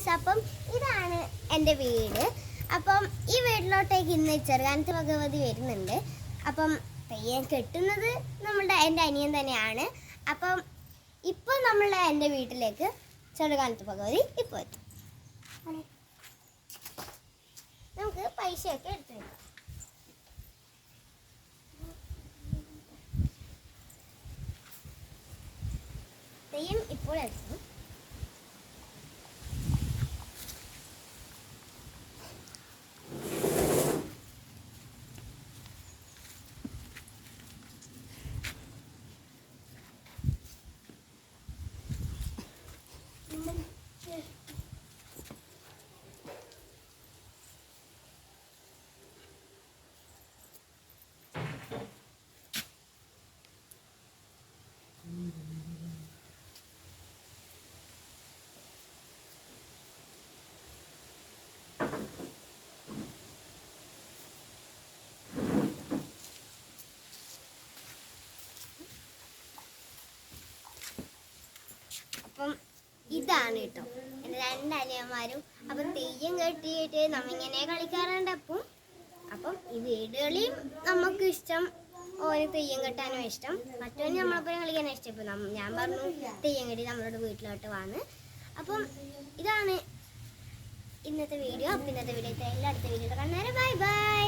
Guys, അപ്പം ഇതാണ് എൻ്റെ വീട്. അപ്പം ഈ വീട്ടിലോട്ടേക്ക് ഇന്ന് ചെറുകാനത്ത് ഭഗവതി വരുന്നുണ്ട്. അപ്പം തെയ്യം കെട്ടുന്നത് എൻ്റെ അനിയൻ തന്നെയാണ്. അപ്പം ഇപ്പം നമ്മൾ എൻ്റെ വീട്ടിലേക്ക് ചെറുകാനത്ത് ഭഗവതി ഇപ്പോൾ എത്തും. നമുക്ക് പൈസയൊക്കെ എടുത്തു വെക്കാം. തെയ്യം ഇപ്പോൾ എത്തും. അപ്പം ഇതാണ് കേട്ടോ എൻ്റെ രണ്ട് അനിയന്മാരും. അപ്പം തെയ്യം കെട്ടിയിട്ട് നമ്മിങ്ങനെ കളിക്കാറുണ്ട്. അപ്പം ഈ വീടുകളിൽ നമുക്ക് ഇഷ്ടം ഓരോ തെയ്യം കെട്ടാനും ഇഷ്ടം, മറ്റവന് നമ്മളെപ്പോഴും കളിക്കാനും ഇഷ്ടം. ഇപ്പം ഞാൻ പറഞ്ഞു തെയ്യം കെട്ടി നമ്മളുടെ വീട്ടിലോട്ട് വന്ന്. അപ്പം ഇതാണ് ഇന്നത്തെ വീഡിയോ. അപ്പം ഇന്നത്തെ വീഡിയോ എല്ലാ അടുത്ത വീഡിയോ കാണുന്നേരം ബൈ ബൈ.